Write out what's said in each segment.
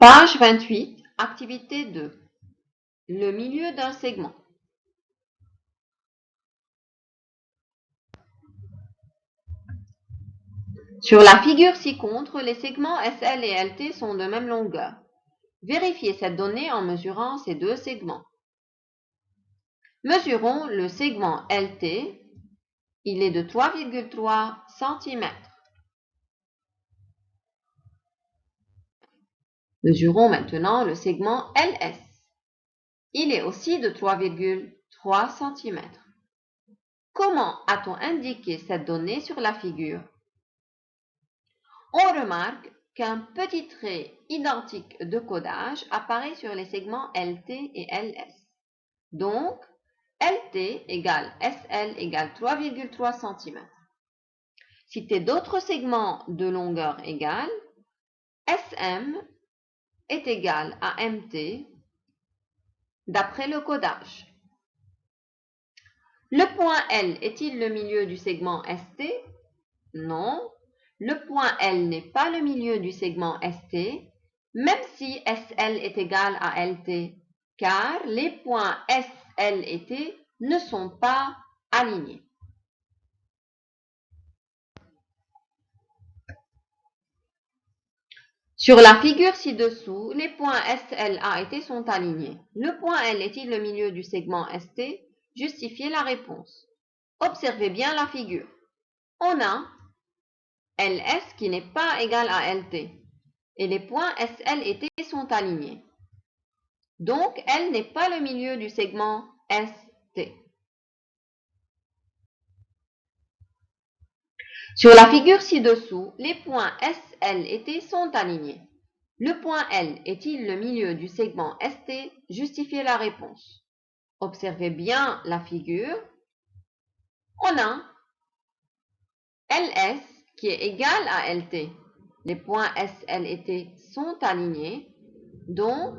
Page 28, activité 2. Le milieu d'un segment. Sur la figure ci-contre, les segments SL et LT sont de même longueur. Vérifiez cette donnée en mesurant ces deux segments. Mesurons le segment LT. Il est de 3,3 cm. Mesurons maintenant le segment LS. Il est aussi de 3,3 cm. Comment a-t-on indiqué cette donnée sur la figure? On remarque qu'un petit trait identique de codage apparaît sur les segments LT et LS. Donc, LT égale SL égale 3,3 cm. Citer d'autres segments de longueur égale, SM est égal à MT d'après le codage. Le point L est-il le milieu du segment ST? Non. Le point L n'est pas le milieu du segment ST, même si SL est égal à LT, car les points SL et T ne sont pas alignés. Sur la figure ci-dessous, les points SLA et T sont alignés. Le point L est-il le milieu du segment ST? Justifiez la réponse. Observez bien la figure. On a LS qui n'est pas égal à LT et les points SL et T sont alignés. Donc, L n'est pas le milieu du segment ST. Sur la figure ci-dessous, les points SL et T sont alignés. Le point L est-il le milieu du segment ST? Justifiez la réponse. Observez bien la figure. On a LS qui est égal à LT. Les points SL et T sont alignés. Donc,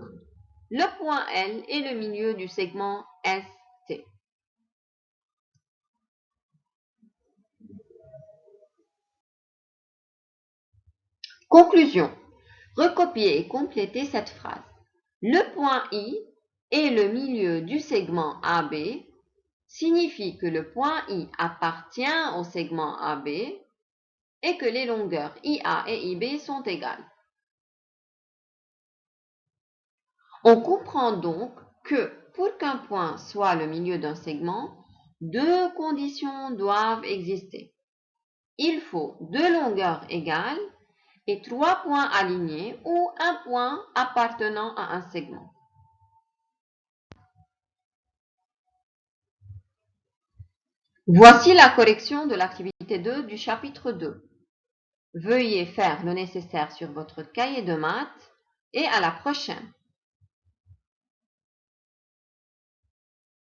le point L est le milieu du segment ST. Conclusion. Recopiez et complétez cette phrase. Le point I est le milieu du segment AB signifie que le point I appartient au segment AB et que les longueurs IA et IB sont égales. On comprend donc que pour qu'un point soit le milieu d'un segment, deux conditions doivent exister. Il faut deux longueurs égales et trois points alignés ou un point appartenant à un segment. Voici la correction de l'activité 2 du chapitre 2. Veuillez faire le nécessaire sur votre cahier de maths et à la prochaine.